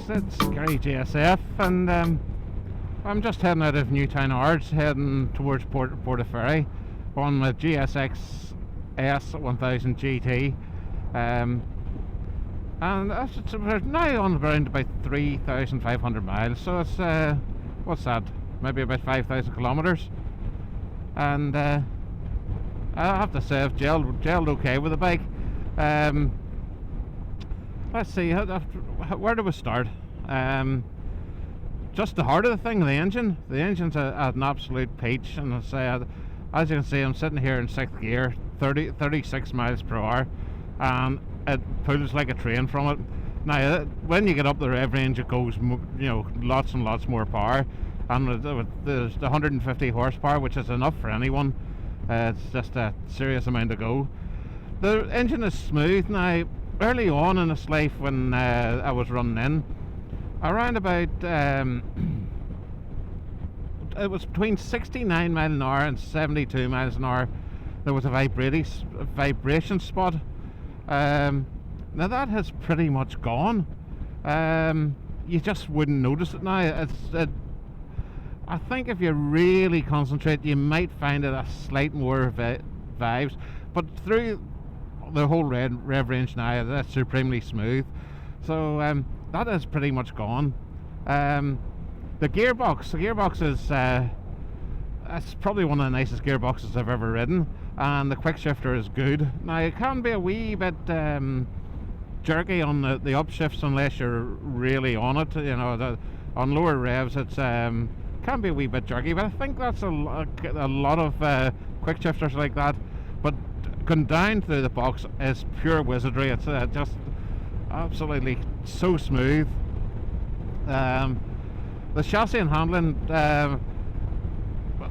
it's Suzuki GSX, and I'm just heading out of Newtown Ards, heading towards Portaferry on my GSX S1000GT, and we're now on around about 3,500 miles, so it's what's that, maybe about 5,000 kilometres, and I have to say I've gelled okay with the bike. Let's see, where do we start? Just the heart of the thing, the engine. The engine's an absolute peach, and as you can see, I'm sitting here in 6th gear, 36 miles per hour, and it pulls like a train from it. Now, when you get up the rev range, it goes, lots and lots more power, and there's 150 horsepower, which is enough for anyone. It's just a serious amount to go. The engine is smooth. Now, early on in its life, when I was running in, around about it was between 69 miles an hour and 72 miles an hour, there was a vibration spot. Now that has pretty much gone. You just wouldn't notice it now. I think if you really concentrate, you might find it a slight more vibes, but through the whole rev range now, that's supremely smooth. So that is pretty much gone. The gearbox is that's probably one of the nicest gearboxes I've ever ridden, and the quick shifter is good. Now it can be a wee bit jerky on the upshifts unless you're really on it. On lower revs it's can be a wee bit jerky, but I think that's a lot of quick shifters like that. But going down through the box is pure wizardry. It's just absolutely so smooth. The chassis and handling,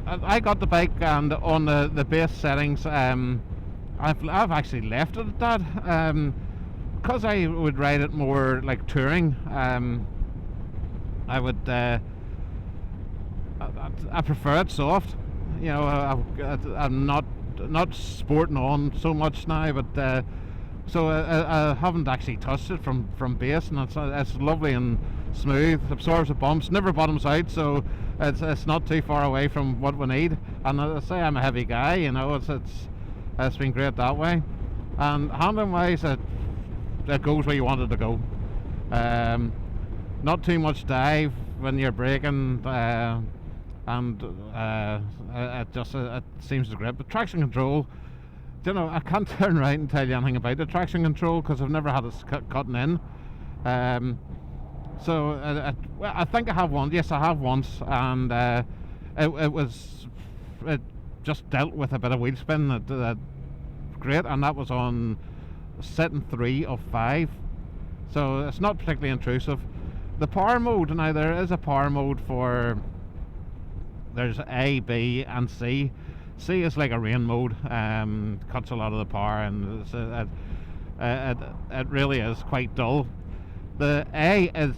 I got the bike, and on the base settings, I've actually left it at that, because I would ride it more like touring. I would I prefer it soft. I'm not sporting on so much now, but so I haven't actually touched it from base, and it's lovely and smooth. Absorbs the bumps, never bottoms out, so it's not too far away from what we need. And as I say, I'm a heavy guy, it's been great that way. And handling wise, it goes where you want it to go. Not too much dive when you're braking, and it seems to grip. But traction control, I can't turn right and tell you anything about the traction control because I've never had it cutting in. So I think I have one. Yes, I have once, and it just dealt with a bit of wheel spin. That great, and that was on setting 3 of 5. So it's not particularly intrusive. The power mode, now there is a power mode for, there's A, B and C. C is like a rain mode, cuts a lot of the power, and it really is quite dull. The A is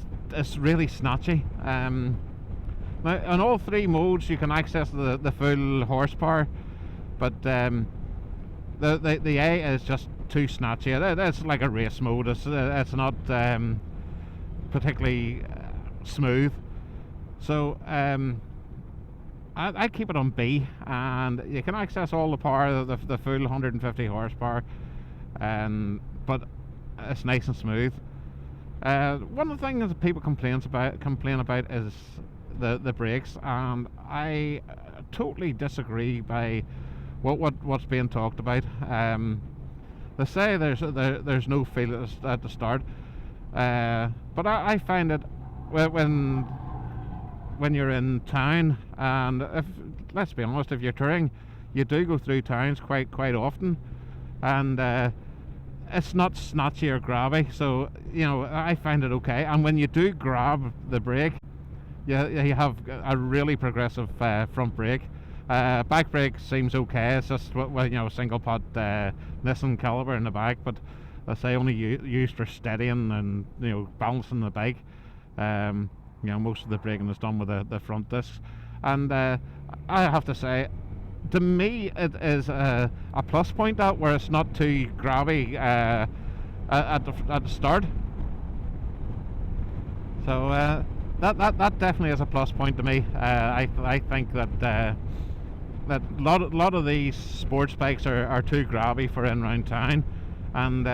really snatchy. Now on all 3 modes you can access the full horsepower, but the A is just too snatchy. It's like a race mode. It's not particularly smooth. So I keep it on B, and you can access all the power, the full 150 horsepower, but it's nice and smooth. One of the things that people complain about is the brakes, and I totally disagree by what's being talked about. They say there's no feel at the start, but I find it when you're in town, and let's be honest, if you're touring, you do go through towns quite often, and it's not snatchy or grabby, so I find it okay. And when you do grab the brake, you have a really progressive front brake. Back brake seems okay. It's just single pot Nissan caliber in the back, but I say only used for steadying and balancing the bike. Most of the braking is done with the front discs, and I have to say, to me it is a plus point that where it's not too grabby at the start. So that definitely is a plus point to me. I think that that lot of these sports bikes are too grabby for in round town, and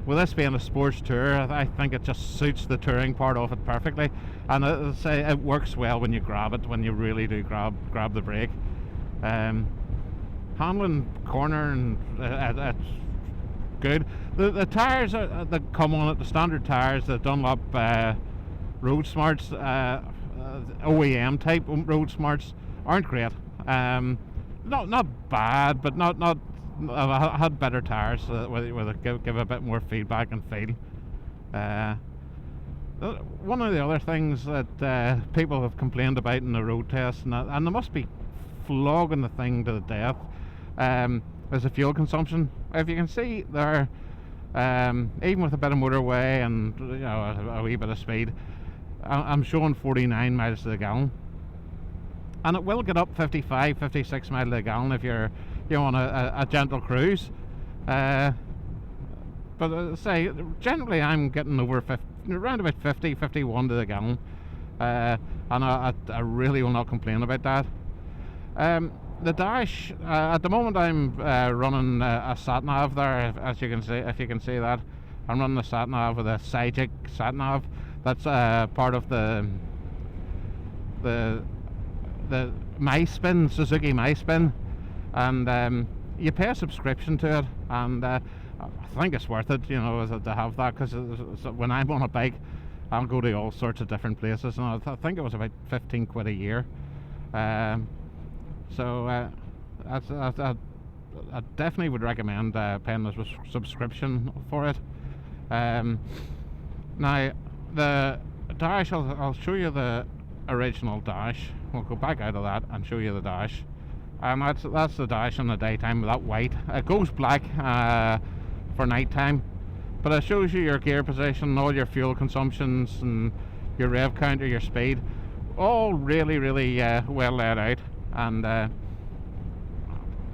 with this being a sports tour, I think it just suits the touring part of it perfectly. And I say it works well when you grab it, when you really do grab the brake. Handling corner, and it's good. The tyres that come on it, the standard tyres, the Dunlop Road Smarts, OEM type Road Smarts, aren't great. Not bad, but not. I had better tyres where they give a bit more feedback and feel. One of the other things that people have complained about in the road test, and they must be flogging the thing to the death, is the fuel consumption. If you can see there, even with a bit of motorway and a wee bit of speed, I'm showing 49 miles to the gallon, and it will get up 55, 56 miles to the gallon if you're on a gentle cruise. But say generally I'm getting over 50, around about 50, 51 to the gallon, and I really will not complain about that. The dash, at the moment I'm running a sat nav there, as you can see. If you can see that, I'm running a sat nav with a Suzuki sat nav. That's part of the MySpin, Suzuki MySpin, and you pay a subscription to it, and I think it's worth it, to have that, because when I'm on a bike, I'll go to all sorts of different places, and I think it was about 15 quid a year. So I definitely would recommend paying a subscription for it. Now the dash, I'll show you the original dash. We'll go back out of that and show you the dash. And that's the dash in the daytime, that white. It goes black for nighttime, but it shows you your gear position, all your fuel consumptions, and your rev counter, your speed, all really well laid out, and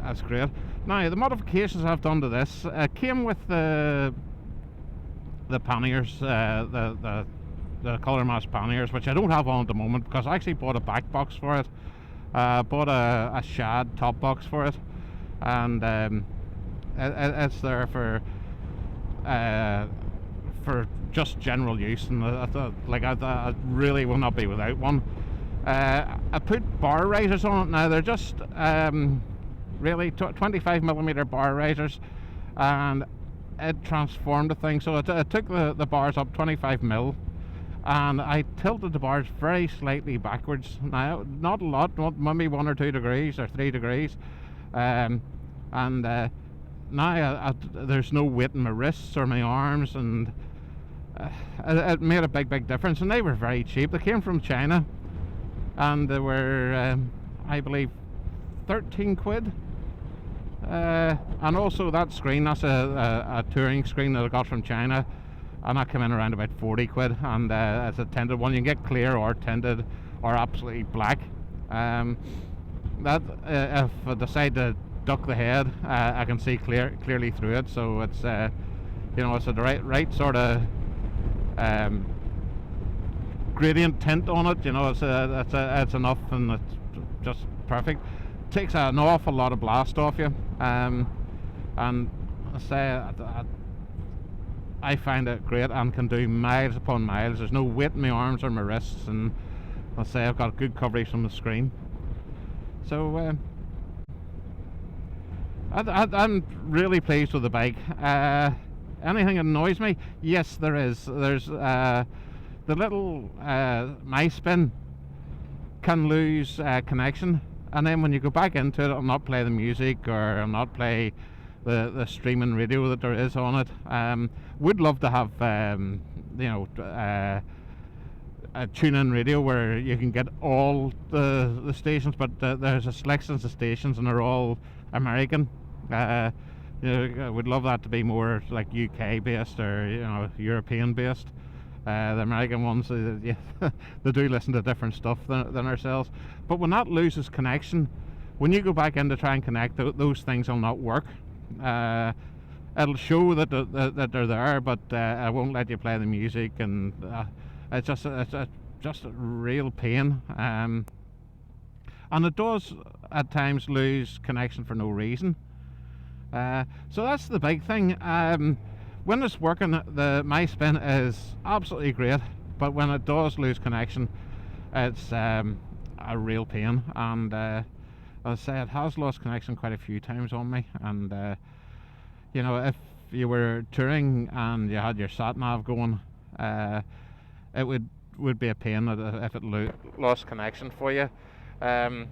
that's great. Now the modifications I've done to this came with the panniers, the colour match panniers, which I don't have on at the moment because I actually bought a back box for it. Bought a shad top box for it, and it's there for just general use, and I really will not be without one. I put bar risers on it now. They're just really 25mm bar risers, and it transformed the thing. So it took the bars up 25mm, and I tilted the bars very slightly backwards. Now, not a lot, maybe 1 or 2 degrees or 3 degrees, and now there's no weight in my wrists or my arms, and it made a big difference. And they were very cheap. They came from China, and they were I believe 13 quid. And also that screen, that's a touring screen that I got from China, and that came in around about 40 quid, and it's a tinted one. You can get clear or tinted or absolutely black. That if I decide to duck the head, I can see clearly through it, so it's it's the right sort of gradient tint on it. It's enough, and it's just perfect. Takes an awful lot of blast off you, and I say I find it great and can do miles upon miles. There's no weight in my arms or my wrists, and I say I've got good coverage from the screen. So I'm really pleased with the bike. Anything that annoys me? Yes, there is. There's the little MySpin can lose connection, and then when you go back into it, it'll not play the music, or it'll not play the streaming radio that there is on it. Would love to have a tune-in radio where you can get all the stations, but there's a selection of stations, and they're all American. I would love that to be more like UK based, or European based. The American ones, they do listen to different stuff than ourselves. But when that loses connection, when you go back in to try and connect, those things will not work. It'll show that they're there, but I won't let you play the music, and it's just a real pain. And it does at times lose connection for no reason. So that's the big thing. When it's working, my spin is absolutely great, but when it does lose connection, it's a real pain. And as I say, it has lost connection quite a few times on me. And you know, if you were touring and you had your sat nav going, it would be a pain if it lost connection for you. Now,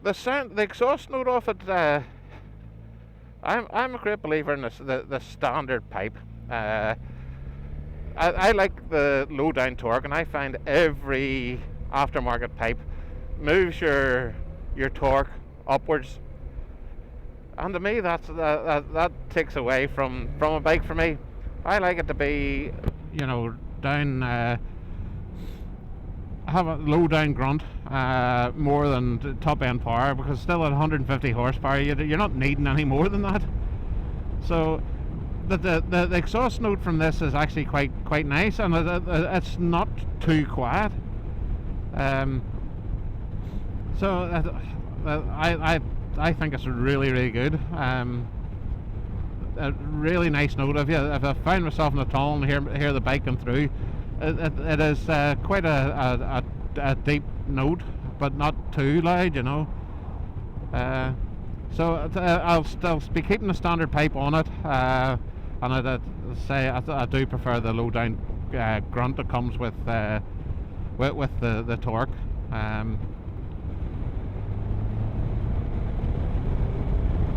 the exhaust note off it, I'm a great believer in the standard pipe. I like the low down torque, and I find every aftermarket pipe moves your torque upwards, and to me that takes away from a bike for me. I like it to be, you know, down, have a low down grunt, more than top end power, because still at 150 horsepower you're not needing any more than that. So the exhaust note from this is actually quite nice, and it's not too quiet. So I think it's really good. A really nice note. If I find myself in the tunnel and hear the bike come through, it is quite a deep note, but not too loud, you know. So I'll still be keeping the standard pipe on it, and I'd say I do prefer the low down grunt that comes with the torque.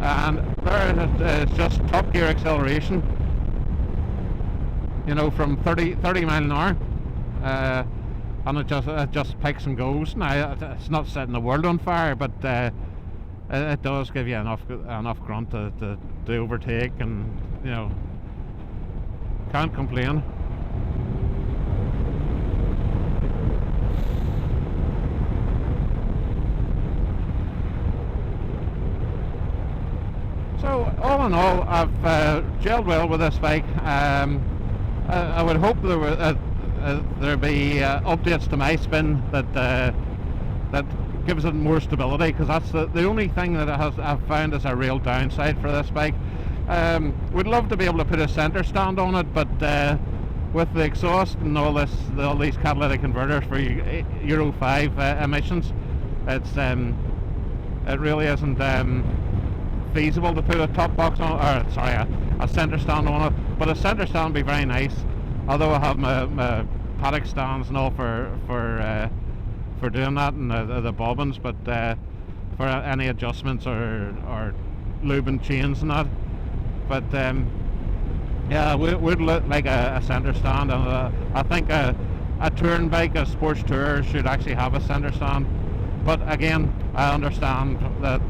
And there is just top gear acceleration, you know, from 30 mile an hour, and it just picks and goes. Now it's not setting the world on fire, but it does give you enough grunt to overtake, and you know, can't complain. So all in all, I've gelled well with this bike. I would hope there'd be updates to my spin that gives it more stability, because that's the only thing that I've found is a real downside for this bike. Would love to be able to put a center stand on it, but with the exhaust and all these catalytic converters for Euro 5 emissions, it really isn't feasible to put a top box on, or sorry, a center stand on it. But a center stand would be very nice, although I have my paddock stands and all for doing that, and the bobbins, but for any adjustments or lubing chains and that. But yeah, would look like a center stand, and I think a touring bike, a sports tourer, should actually have a center stand. But again, I understand that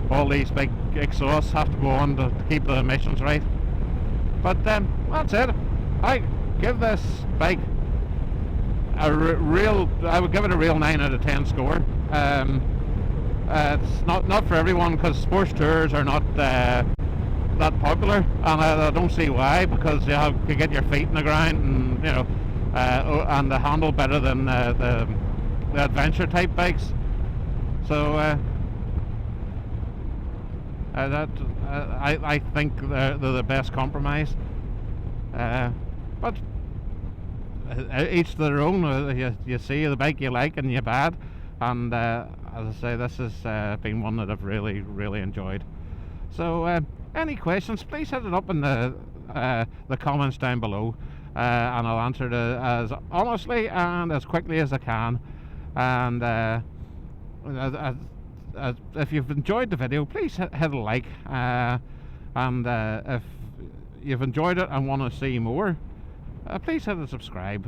all these big exhausts have to go on to keep the emissions right. But that's it. I give this bike I would give it a real 9 out of 10 score. It's not for everyone, because sports tours are not that popular, and I don't see why, because you get your feet in the ground, and you know, and they handle better than the adventure type bikes. So I think they're the best compromise. But each to their own. You see the bike you like and you bad, and as I say, this has been one that I've really enjoyed. So any questions, please hit it up in the comments down below, and I'll answer it as honestly and as quickly as I can. And if you've enjoyed the video, please hit a like, and if you've enjoyed it and want to see more, please hit the subscribe.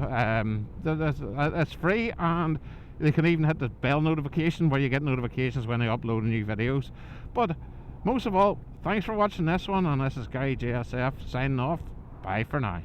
It's free, and you can even hit the bell notification where you get notifications when I upload new videos. But most of all, thanks for watching this one, and this is Gary GSF signing off. Bye for now.